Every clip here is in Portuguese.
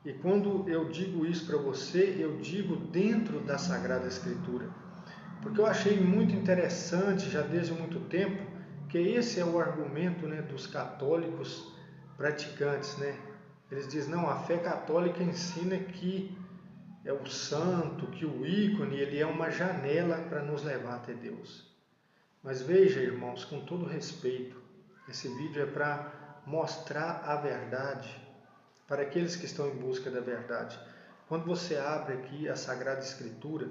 E quando eu digo isso para você, eu digo dentro da Sagrada Escritura. Porque eu achei muito interessante, já desde muito tempo, que esse é o argumento, né, dos católicos praticantes, né? Eles dizem, não, a fé católica ensina que é o santo, que o ícone, ele é uma janela para nos levar até Deus. Mas veja, irmãos, com todo respeito, esse vídeo é para mostrar a verdade para aqueles que estão em busca da verdade. Quando você abre aqui a Sagrada Escritura,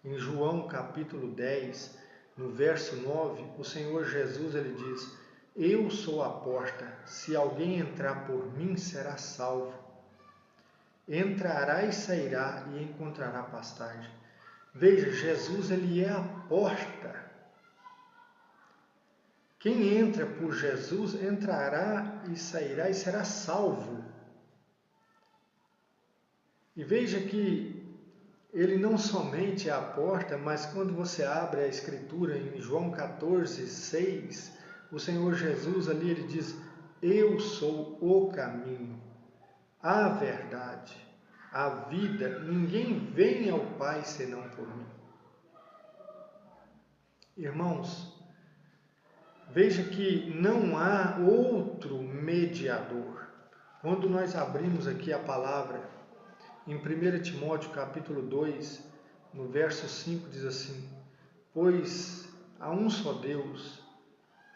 em João capítulo 10, no verso 9, o Senhor Jesus ele diz, eu sou a porta, se alguém entrar por mim será salvo. Entrará e sairá e encontrará pastagem. Veja, Jesus ele é a porta. Quem entra por Jesus entrará e sairá e será salvo. E veja que ele não somente é a porta, mas quando você abre a Escritura em João 14, 6, o Senhor Jesus ali ele diz, eu sou o caminho, a verdade, a vida, ninguém vem ao Pai senão por mim. Irmãos, veja que não há outro mediador. Quando nós abrimos aqui a palavra, em 1 Timóteo capítulo 2, no verso 5 diz assim, pois há um só Deus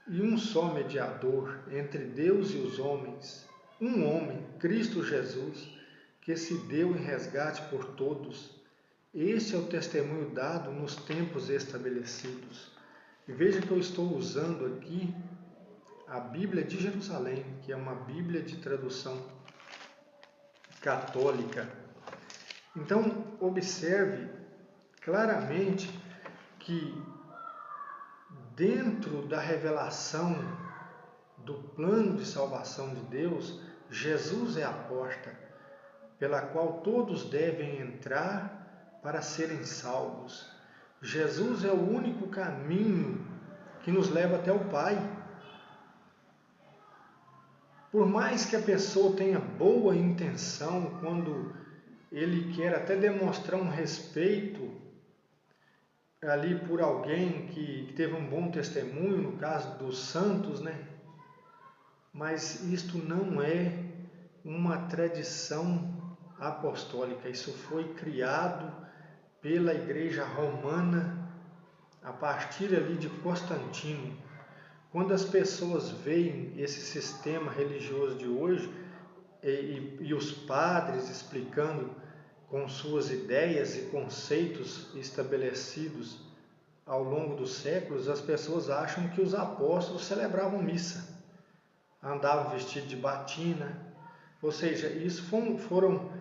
e um só mediador entre Deus e os homens, um homem, Cristo Jesus, que se deu em resgate por todos. Este é o testemunho dado nos tempos estabelecidos. E veja que eu estou usando aqui a Bíblia de Jerusalém, que é uma Bíblia de tradução católica. Então, observe claramente que dentro da revelação do plano de salvação de Deus, Jesus é a porta pela qual todos devem entrar para serem salvos. Jesus é o único caminho que nos leva até o Pai. Por mais que a pessoa tenha boa intenção, quando ele quer até demonstrar um respeito ali por alguém que teve um bom testemunho, no caso dos santos, né? Mas isto não é uma tradição apostólica, isso foi criado pela Igreja Romana a partir ali de Constantino. Quando as pessoas veem esse sistema religioso de hoje e os padres explicando com suas ideias e conceitos estabelecidos ao longo dos séculos, as pessoas acham que os apóstolos celebravam missa, andavam vestidos de batina, ou seja, isso foram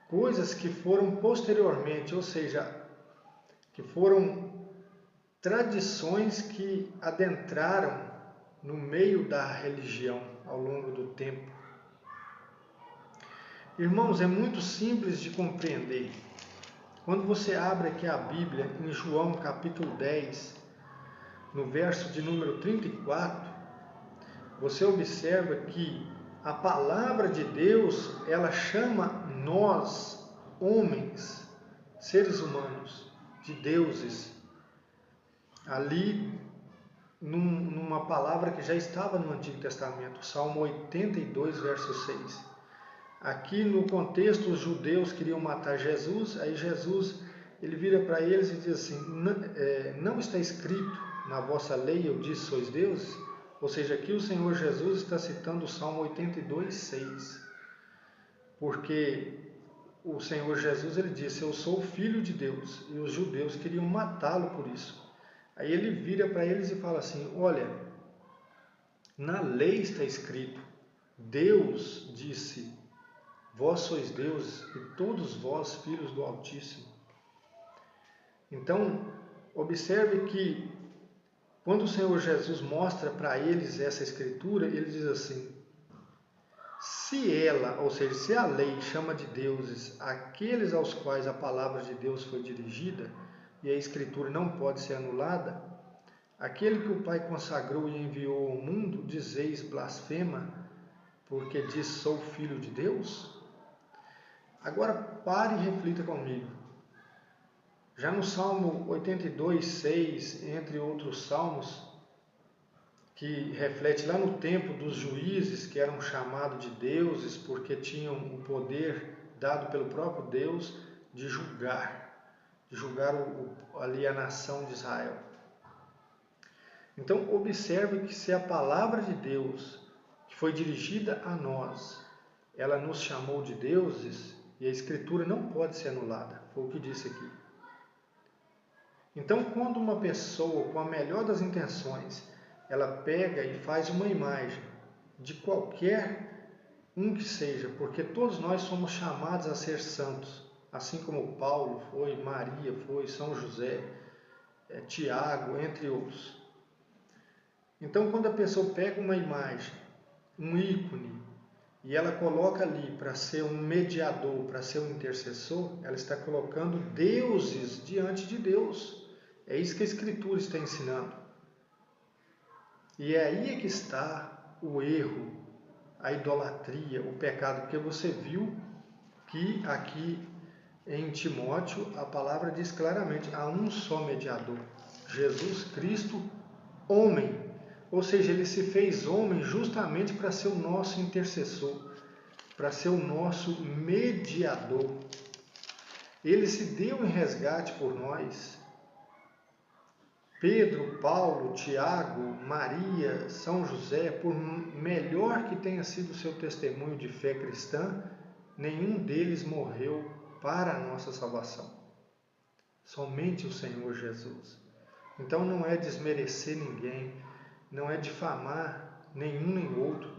coisas que foram posteriormente, ou seja, que foram tradições que adentraram no meio da religião ao longo do tempo. Irmãos, é muito simples de compreender. Quando você abre aqui a Bíblia, em João capítulo 10, no verso de número 34, você observa que a palavra de Deus, ela chama nós, homens, seres humanos, de deuses, ali numa palavra que já estava no Antigo Testamento, Salmo 82, verso 6. Aqui no contexto, os judeus queriam matar Jesus, aí Jesus ele vira para eles e diz assim, não está escrito na vossa lei, eu disse, sois deuses? Ou seja, aqui o Senhor Jesus está citando o Salmo 82, 6. Porque o Senhor Jesus ele disse, eu sou o Filho de Deus, e os judeus queriam matá-lo por isso. Aí ele vira para eles e fala assim, olha, na lei está escrito, Deus disse, vós sois deuses e todos vós filhos do Altíssimo. Então, observe que quando o Senhor Jesus mostra para eles essa escritura, ele diz assim, se ela, ou seja, se a lei chama de deuses aqueles aos quais a palavra de Deus foi dirigida, e a escritura não pode ser anulada, aquele que o Pai consagrou e enviou ao mundo, dizeis blasfema, porque diz sou filho de Deus? Agora pare e reflita comigo. Já no Salmo 82, 6, entre outros salmos, que reflete lá no tempo dos juízes que eram chamados de deuses porque tinham o poder dado pelo próprio Deus de julgar ali a nação de Israel. Então observe que se a palavra de Deus, que foi dirigida a nós, ela nos chamou de deuses, e a Escritura não pode ser anulada, foi o que disse aqui. Então, quando uma pessoa, com a melhor das intenções, ela pega e faz uma imagem de qualquer um que seja, porque todos nós somos chamados a ser santos, assim como Paulo foi, Maria foi, São José, Tiago, entre outros. Então, quando a pessoa pega uma imagem, um ícone, e ela coloca ali para ser um mediador, para ser um intercessor, ela está colocando deuses diante de Deus. É isso que a Escritura está ensinando. E é aí que está o erro, a idolatria, o pecado, porque você viu que aqui em Timóteo a palavra diz claramente, há um só mediador, Jesus Cristo, homem. Ou seja, ele se fez homem justamente para ser o nosso intercessor, para ser o nosso mediador. Ele se deu em resgate por nós. Pedro, Paulo, Tiago, Maria, São José, por melhor que tenha sido o seu testemunho de fé cristã, nenhum deles morreu para a nossa salvação. Somente o Senhor Jesus. Então não é desmerecer ninguém, não é difamar nenhum nem outro,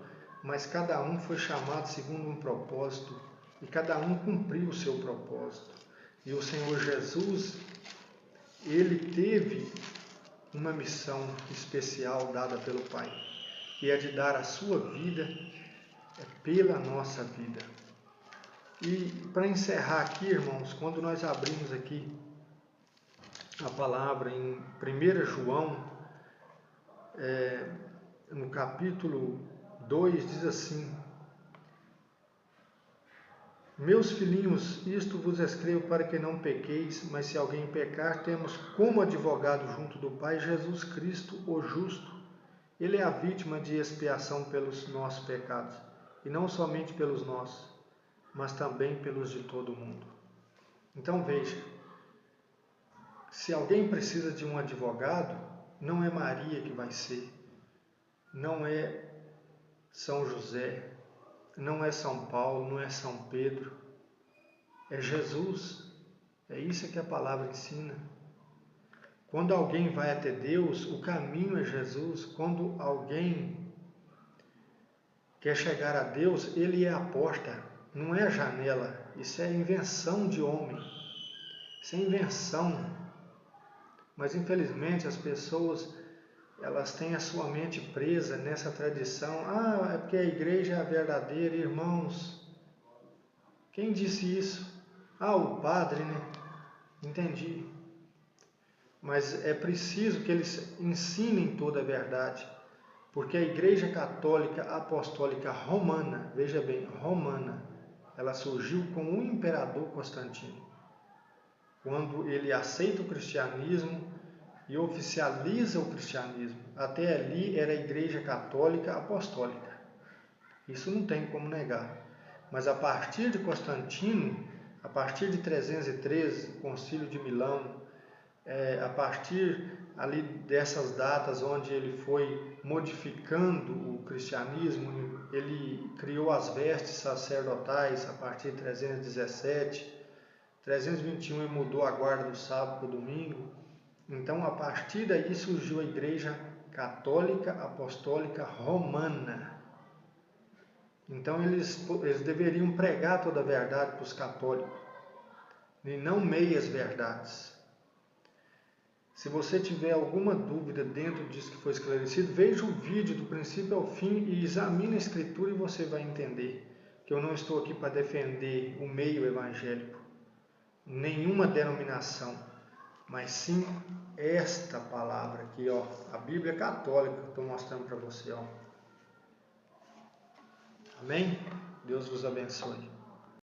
mas cada um foi chamado segundo um propósito e cada um cumpriu o seu propósito. E o Senhor Jesus, ele teve uma missão especial dada pelo Pai, que é de dar a sua vida pela nossa vida. E para encerrar aqui, irmãos, quando nós abrimos aqui a palavra em 1 João, no capítulo 2, diz assim: Meus filhinhos, isto vos escrevo para que não pequeis, mas se alguém pecar, temos como advogado junto do Pai Jesus Cristo, o justo. Ele é a vítima de expiação pelos nossos pecados, e não somente pelos nossos, mas também pelos de todo o mundo. Então veja, se alguém precisa de um advogado, não é Maria que vai ser, não é São José, não é São Paulo, não é São Pedro, é Jesus. É isso que a palavra ensina. Quando alguém vai até Deus, o caminho é Jesus. Quando alguém quer chegar a Deus, ele é a porta, não é a janela. Isso é invenção de homem, isso é invenção. Mas infelizmente as pessoas, elas têm a sua mente presa nessa tradição. É porque a igreja é a verdadeira. Irmãos, quem disse isso? O padre, né? Entendi. Mas é preciso que eles ensinem toda a verdade, porque a Igreja Católica Apostólica Romana, veja bem, romana, ela surgiu com o imperador Constantino, quando ele aceita o cristianismo e oficializa o cristianismo. Até ali era a Igreja Católica Apostólica, isso não tem como negar. Mas a partir de Constantino, a partir de 313, o Concílio de Milão, a partir ali dessas datas onde ele foi modificando o cristianismo, ele criou as vestes sacerdotais a partir de 317, 321 ele mudou a guarda do sábado para o domingo. Então, a partir daí surgiu a Igreja Católica Apostólica Romana. Então, eles deveriam pregar toda a verdade para os católicos, e não meias verdades. Se você tiver alguma dúvida dentro disso que foi esclarecido, veja o vídeo do princípio ao fim e examine a Escritura e você vai entender que eu não estou aqui para defender o meio evangélico, nenhuma denominação, mas sim esta palavra aqui, a Bíblia Católica que eu estou mostrando para você. Amém? Deus vos abençoe.